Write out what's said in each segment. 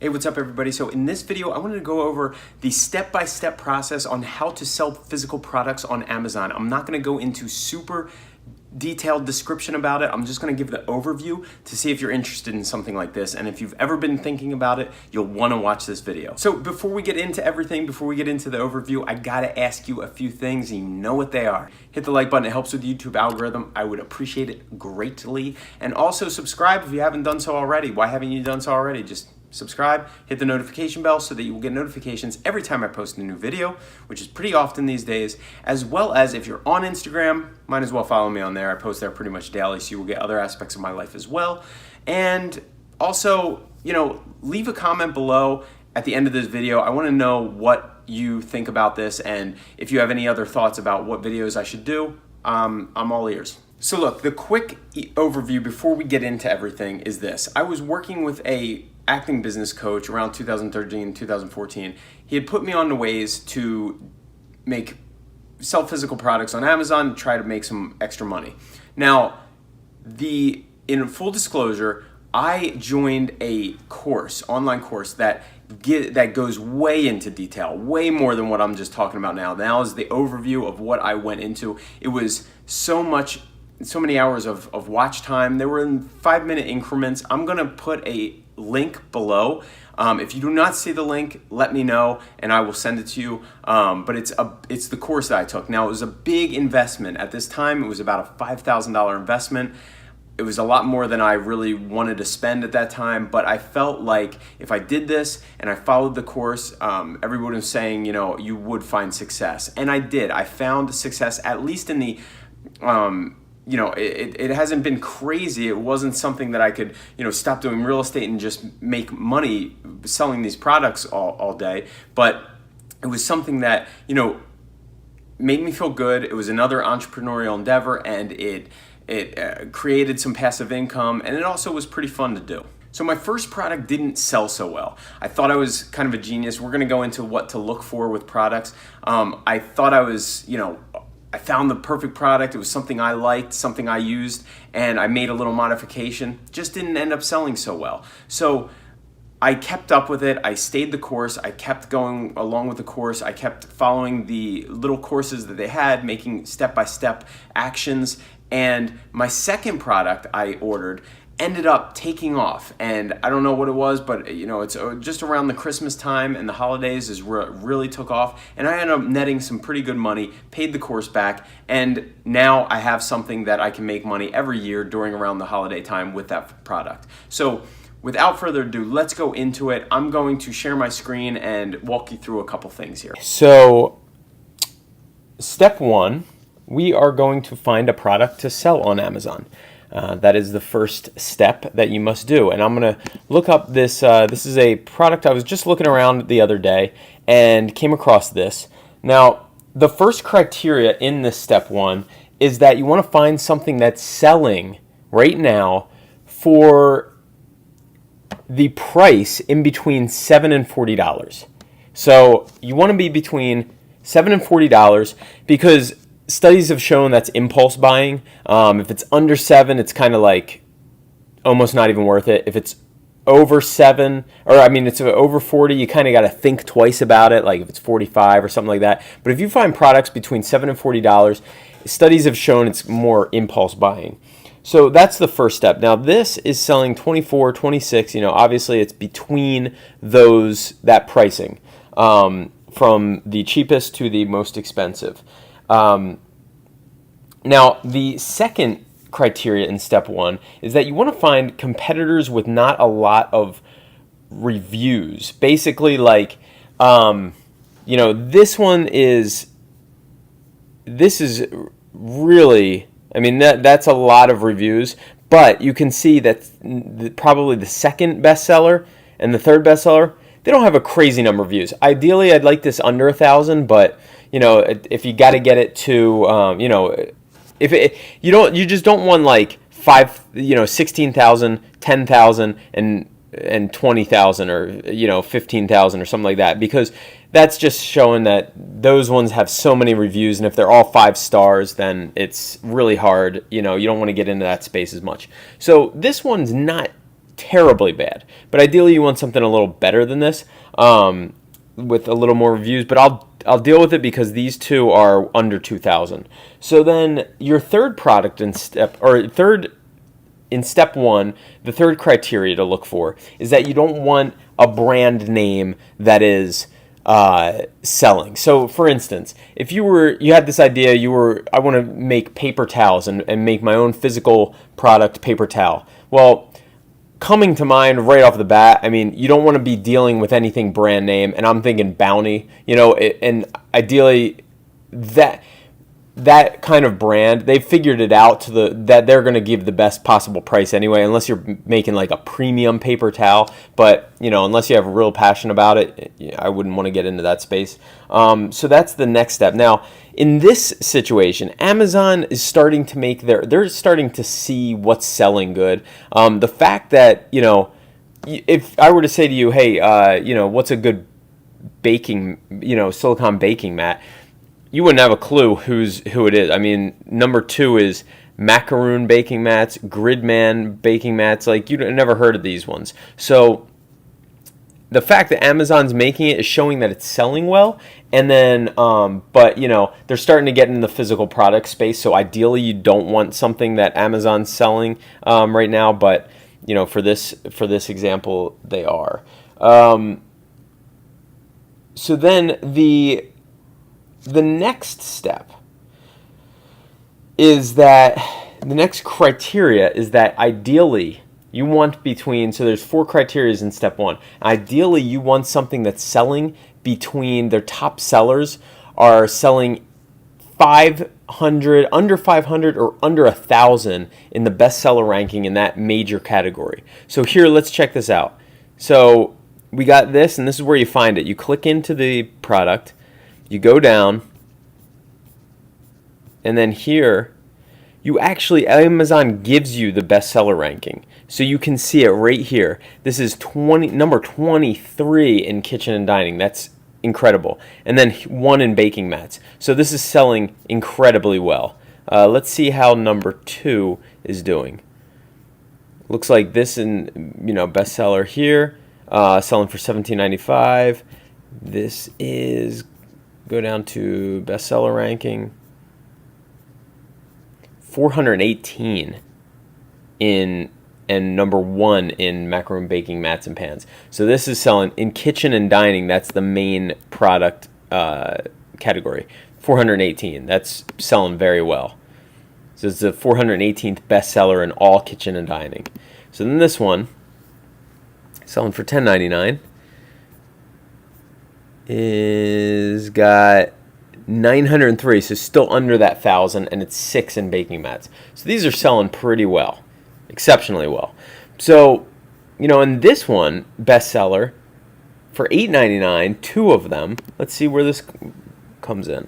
Hey, what's up everybody? So in this video, I wanted to go over the step-by-step process on how to sell physical products on Amazon. I'm not gonna go into super detailed description about it. I'm just gonna give the overview to see if you're interested in something like this. And if you've ever been thinking about it, you'll wanna watch this video. So before we get into everything, before we get into the overview, I gotta ask you a few things and you know what they are. Hit the like button, it helps with the YouTube algorithm. I would appreciate it greatly. And also subscribe if you haven't done so already. Why haven't you done so already? Just subscribe, hit the notification bell so that you will get notifications every time I post a new video, which is pretty often these days, as well as if you're on Instagram, might as well follow me on there. I post there pretty much daily, so you will get other aspects of my life as well. And also, leave a comment below at the end of this video. I want to know what you think about this, and if you have any other thoughts about what videos I should do, I'm all ears. So look, the quick overview before we get into everything is this. I was working with a acting business coach around 2013, 2014. He had put me on the ways to sell physical products on Amazon and try to make some extra money. Now, in full disclosure, I joined a course, online course that goes way into detail, way more than what I'm just talking about now. Now is the overview of what I went into. It was so many hours of watch time. They were in 5-minute increments. I'm gonna put a link below. If you do not see the link, let me know and I will send it to you. But it's the course that I took. Now, it was a big investment. At this time, it was about a $5,000 investment. It was a lot more than I really wanted to spend at that time, but I felt like if I did this and I followed the course, everyone was saying, you would find success. And I did. I found success, at least in the it hasn't been crazy. It wasn't something that I could, stop doing real estate and just make money selling these products all day. But it was something that, made me feel good. It was another entrepreneurial endeavor, and it created some passive income, and it also was pretty fun to do. So my first product didn't sell so well. I thought I was kind of a genius. We're gonna go into what to look for with products. I thought I was, I found the perfect product. It was something I liked, something I used, and I made a little modification. Just didn't end up selling so well. So I kept up with it. I stayed the course. I kept going along with the course. I kept following the little courses that they had, making step-by-step actions. And my second product I ordered ended up taking off, and I don't know what it was, but it's just around the Christmas time and the holidays is where it really took off, and I ended up netting some pretty good money, paid the course back, and now I have something that I can make money every year during around the holiday time with that product. So without further ado, let's go into it. I'm going to share my screen and walk you through a couple things here. So step one, we are going to find a product to sell on Amazon. That is the first step that you must do. And I'm going to look up this. This is a product I was just looking around the other day and came across this. Now, the first criteria in this step one is that you want to find something that's selling right now for the price in between $7 and $40. So you want to be between $7 and $40 because studies have shown that's impulse buying. If it's under 7, it's kind of like almost not even worth it. If it's over 7, it's over 40, you kind of got to think twice about it, like if it's 45 or something like that. But if you find products between $7 and $40, studies have shown it's more impulse buying. So that's the first step. Now this is selling 24, 26, obviously it's between that pricing, from the cheapest to the most expensive. Now, the second criteria in step one is that you want to find competitors with not a lot of reviews. Basically, this is really, that's a lot of reviews, but you can see that probably the second bestseller and the third bestseller, they don't have a crazy number of views. Ideally, I'd like this under 1,000, but if you got to get it to, you just don't want like 16,000, 10,000, and 20,000 or 15,000 or something like that, because that's just showing that those ones have so many reviews, and if they're all 5 stars, then it's really hard. You don't want to get into that space as much. So this one's not terribly bad. But ideally, you want something a little better than this, with a little more reviews. But I'll deal with it because these two are under 2,000. So then your third product in step one, the third criteria to look for is that you don't want a brand name that is selling. So for instance, if you had this idea, I want to make paper towels and make my own physical product paper towel. Well, coming to mind right off the bat, I mean, you don't want to be dealing with anything brand name, and I'm thinking Bounty, and ideally that kind of brand, they've figured it out that they're going to give the best possible price anyway, unless you're making like a premium paper towel. But unless you have a real passion about it, I wouldn't want to get into that space. So that's the next step. Now, in this situation, Amazon is starting to they're starting to see what's selling good. The fact that if I were to say to you, hey, what's a good baking, silicone baking mat, you wouldn't have a clue who it is. I mean, number 2 is macaroon baking mats, Gridman baking mats. Like, you've never heard of these ones. So the fact that Amazon's making it is showing that it's selling well. And then, but they're starting to get in the physical product space. So ideally, you don't want something that Amazon's selling right now. But for this example, they are. So then the next step is that the next criteria is that ideally you want so there's 4 criteria in step 1. Ideally, you want something that's selling between their top sellers are selling 500, under 500 or under 1,000 in the bestseller ranking in that major category. So here, let's check this out. So we got this, and this is where you find it. You click into the product, you go down, and then here, Amazon gives you the bestseller ranking. So you can see it right here. This is number 23 in kitchen and dining. That's incredible. And then 1 in baking mats. So this is selling incredibly well. Let's see how number 2 is doing. Looks like this in bestseller here, selling for $17.95. This is go down to bestseller ranking, 418 and number 1 in macaroon baking mats and pans. So this is selling in kitchen and dining. That's the main product category. 418. That's selling very well. So it's the 418th bestseller in all kitchen and dining. So then this one, selling for $10.99. is got 903, so still under that 1,000, and it's 6 in baking mats. So these are selling pretty well, exceptionally well. So, in this one, bestseller, for $8.99, 2 of them, let's see where this comes in.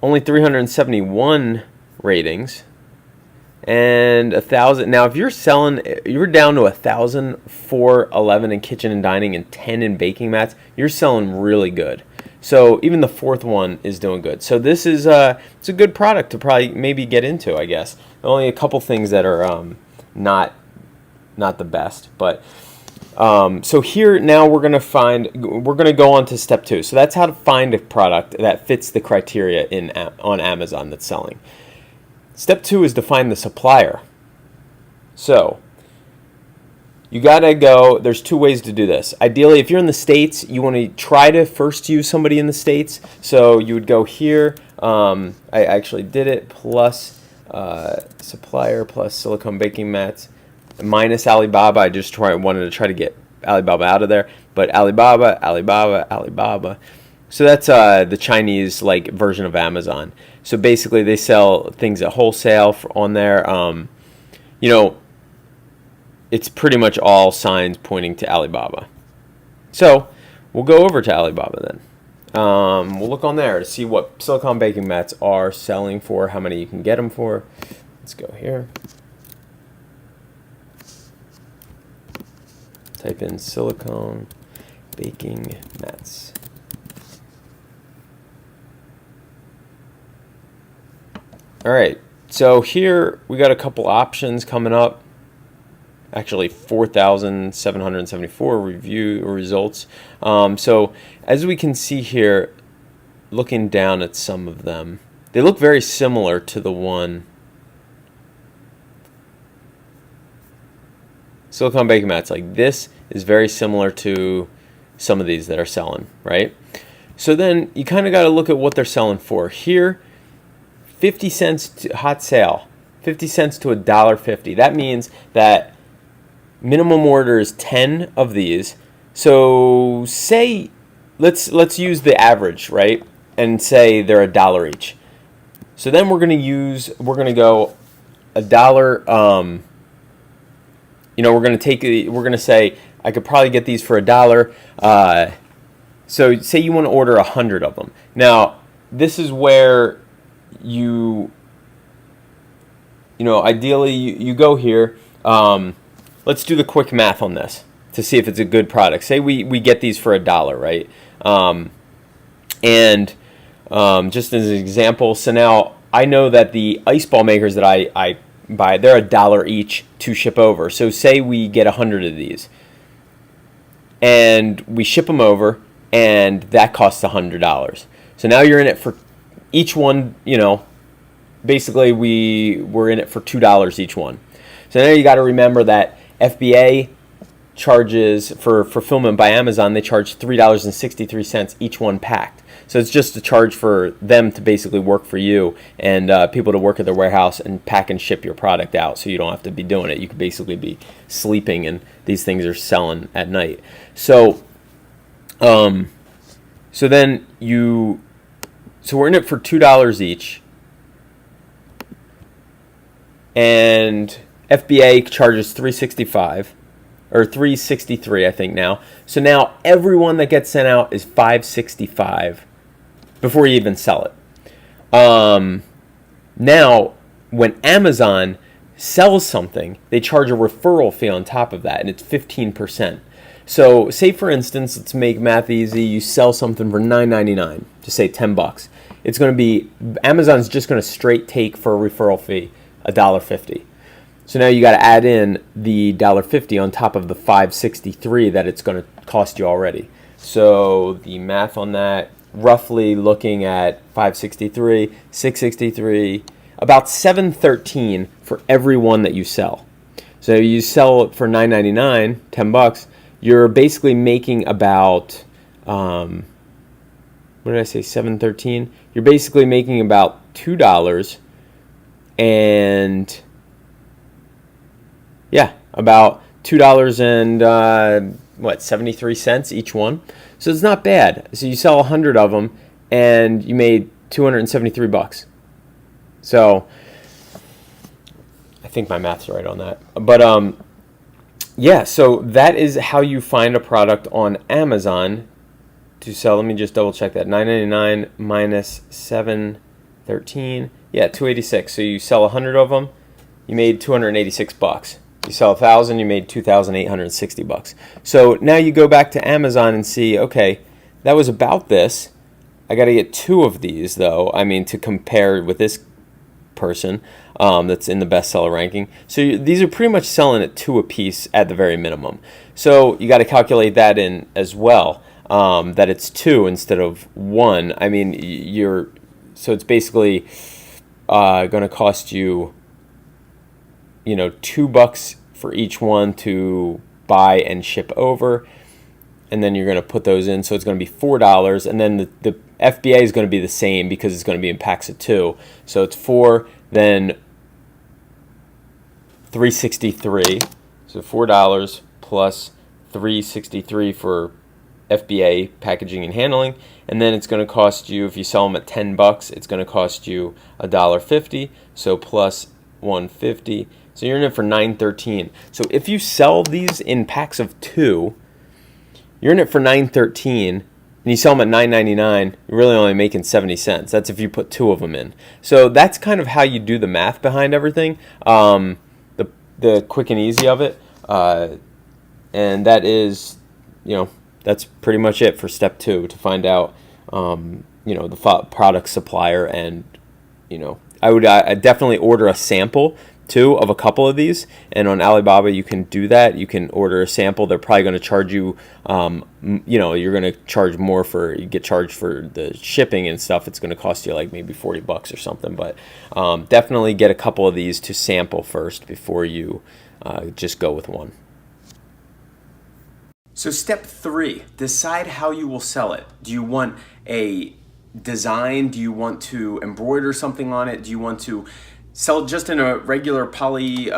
Only 371 ratings. And 1,000. Now, if you're down to 1,411 in kitchen and dining and 10 in baking mats, you're selling really good. So even the 4th one is doing good. So this is it's a good product to maybe get into, I guess. Only a couple things that are not the best, but so here now we're gonna go on to step 2. So that's how to find a product that fits the criteria on Amazon that's selling. Step 2 is to find the supplier. So you gotta go, there's 2 ways to do this. Ideally, if you're in the States, you want to try to first use somebody in the States. So you would go here, I actually did it, plus supplier, plus silicone baking mats, minus Alibaba. I just wanted to try to get Alibaba out of there. But Alibaba. So that's the Chinese version of Amazon. So basically, they sell things at wholesale on there. It's pretty much all signs pointing to Alibaba. So we'll go over to Alibaba then. We'll look on there to see what silicone baking mats are selling for, how many you can get them for. Let's go here. Type in silicone baking mats. All right, so here we got a couple options coming up. actually 4,774 review results. So as we can see here, looking down at some of them, they look very similar to the one. Silicone baking mats, like this is very similar to some of these that are selling, right? So then you kind of got to look at what they're selling for. Here, 50 cents to hot sale, 50 cents to $1.50. That means that minimum order is 10 of these. So say, let's use the average, right? And say they're $1 each. So then we're going to go $1. We're going to say I could probably get these for $1. So say you want to order 100 of them. Now this is where ideally you go here. Let's do the quick math on this to see if it's a good product. Say we get these for $1, right? Just as an example, so now I know that the ice ball makers that I buy, they're $1 each to ship over. So say we get 100 of these, and we ship them over, and that costs $100. So now you're in it for each one. Basically we're in it for $2 each one. So now you got to remember that FBA charges for fulfillment by Amazon. They charge $3.63 each one packed. So it's just a charge for them to basically work for you and people to work at their warehouse and pack and ship your product out, so you don't have to be doing it. You could basically be sleeping, and these things are selling at night. So then we're in it for $2 each, and FBA charges $3.65 or $3.63, I think now. So now every one that gets sent out is $5.65 before you even sell it. Now, when Amazon sells something, they charge a referral fee on top of that, and it's 15%. So say, for instance, let's make math easy. You sell something for $9.99, just say $10. It's going to be, Amazon's just going to straight take for a referral fee $1.50. So now you got to add in the $1.50 on top of the $5.63 that it's going to cost you already. So the math on that, roughly looking at $5.63, $6.63, about $7.13 for every one that you sell. So you sell it for $9.99, $10. You're basically making about what did I say? $7.13. You're basically making about $2 and about $2 and 73 cents each one. So it's not bad. So you sell 100 of them, and you made $273. So I think my math's right on that. But so that is how you find a product on Amazon to sell. Let me just double check that. $9.99 minus $7.13. Yeah, $286. So you sell 100 of them, you made $286. You sell 1,000, you made $2,860. So now you go back to Amazon and see, okay, that was about this. I got to get 2 of these, though. I mean, to compare with this person that's in the bestseller ranking. So these are pretty much selling at 2 a piece at the very minimum. So you got to calculate that in as well, that it's 2 instead of 1. I mean, so it's basically going to cost you, $2 for each one to buy and ship over, and then you're going to put those in, so it's going to be $4, and then the FBA is going to be the same because it's going to be in packs of 2, so it's 4, then $3.63, so $4 plus $3.63 for FBA packaging and handling, and then it's going to cost you, if you sell them at $10, it's going to cost you $1.50, so plus $1.50. So you're in it for $9.13. So if you sell these in packs of 2, you're in it for $9.13, and you sell them at $9.99. You're really only making 70 cents. That's if you put 2 of them in. So that's kind of how you do the math behind everything. The quick and easy of it, and that is, that's pretty much it for step 2 to find out, the product supplier, and I would definitely order a sample too of a couple of these, and on Alibaba you can do that. You can order a sample. They're probably going to charge you, you're going to charge more you get charged for the shipping and stuff. It's going to cost you like maybe $40 or something, but definitely get a couple of these to sample first before you just go with one. So step 3, decide how you will sell it. Do you want a design? Do you want to embroider something on it? Do you want to sell it just in a regular poly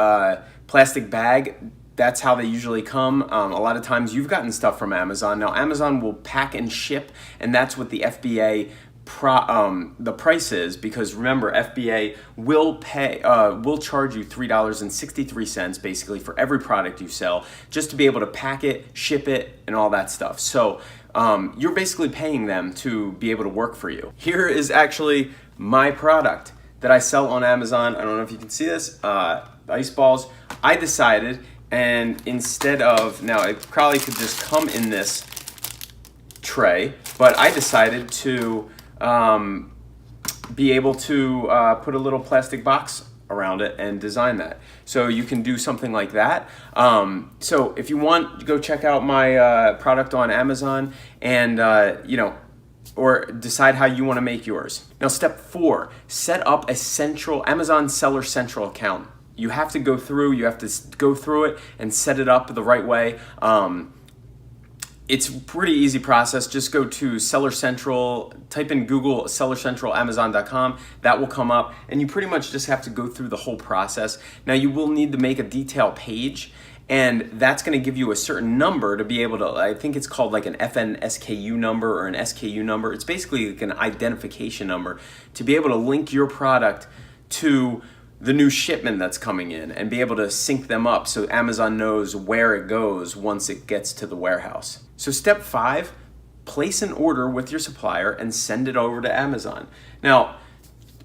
plastic bag? That's how they usually come. A lot of times you've gotten stuff from Amazon. Now Amazon will pack and ship, and that's what the FBA the price is, because remember, FBA will charge you $3.63 basically for every product you sell, just to be able to pack it, ship it, and all that stuff. So you're basically paying them to be able to work for you. Here is actually my product that I sell on Amazon. I don't know if you can see this, ice balls. I decided, and instead of, now it probably could just come in this tray, but I decided to be able to put a little plastic box around it and design that. So you can do something like that. So if you want, go check out my product on Amazon, and or decide how you want to make yours. Now step 4, set up a Amazon Seller Central account. You have to go through it and set it up the right way. It's a pretty easy process. Just go to Seller Central, type in Google Seller Central, Amazon.com. That will come up, and you pretty much just have to go through the whole process. Now you will need to make a detail page, and that's going to give you a certain number to be able to, I think it's called like an FNSKU number or an SKU number. It's basically like an identification number to be able to link your product to the new shipment that's coming in and be able to sync them up so Amazon knows where it goes once it gets to the warehouse. So step 5, place an order with your supplier and send it over to Amazon. Now,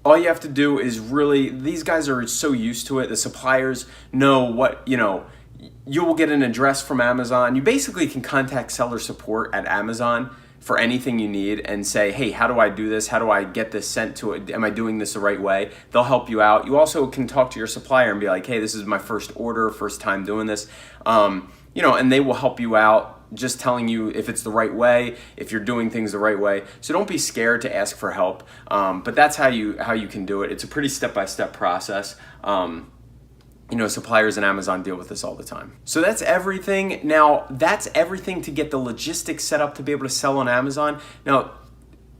all you have to do is really, these guys are so used to it. The suppliers know what, you will get an address from Amazon. You basically can contact seller support at Amazon for anything you need and say, hey, how do I do this? How do I get this sent to it? Am I doing this the right way? They'll help you out. You also can talk to your supplier and be like, hey, this is my first order, first time doing this. And they will help you out, just telling you if it's the right way, if you're doing things the right way. So don't be scared to ask for help. But that's how you can do it. It's a pretty step-by-step process. Suppliers and Amazon deal with this all the time. So that's everything. Now, that's everything to get the logistics set up to be able to sell on Amazon. Now,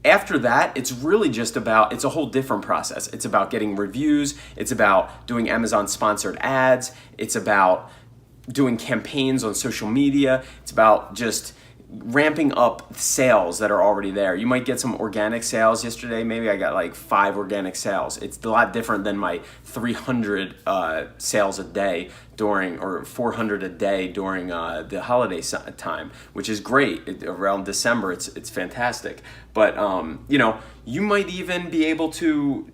after that, it's really just it's a whole different process. It's about getting reviews. It's about doing Amazon sponsored ads. It's about doing campaigns on social media. It's about just ramping up sales that are already there. You might get some organic sales. Yesterday, maybe I got like 5 organic sales. It's a lot different than my 300 sales a day or 400 a day during the holiday time, which is great. Around December, it's fantastic. But you might even be able to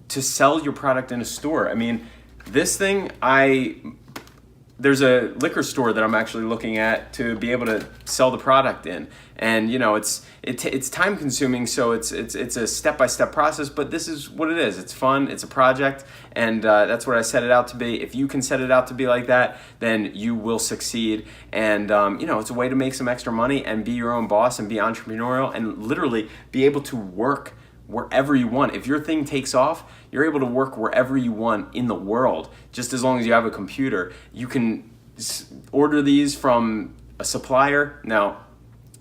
sell your product in a store. I mean, this thing, there's a liquor store that I'm actually looking at to be able to sell the product in, and it's time consuming, so it's a step-by-step process, but this is what it is. It's fun, it's a project, and that's what I set it out to be. If you can set it out to be like that, then you will succeed, and it's a way to make some extra money and be your own boss and be entrepreneurial and literally be able to work wherever you want. If your thing takes off, you're able to work wherever you want in the world, just as long as you have a computer. You can order these from a supplier. Now,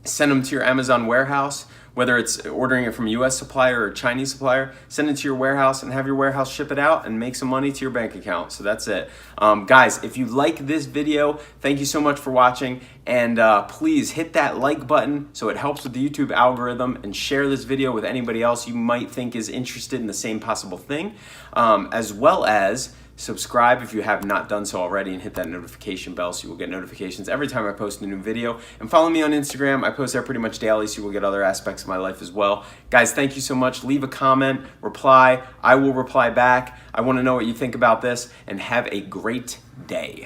send them to your Amazon warehouse, whether it's ordering it from a US supplier or a Chinese supplier. Send it to your warehouse and have your warehouse ship it out and make some money to your bank account. So that's it. Guys, if you like this video, thank you so much for watching, and please hit that like button so it helps with the YouTube algorithm, and share this video with anybody else you might think is interested in the same possible thing, as well as subscribe if you have not done so already, and hit that notification bell so you will get notifications every time I post a new video. And follow me on Instagram. I post there pretty much daily, so you will get other aspects of my life as well. Guys, thank you so much. Leave a comment, reply. I will reply back. I want to know what you think about this, and have a great day.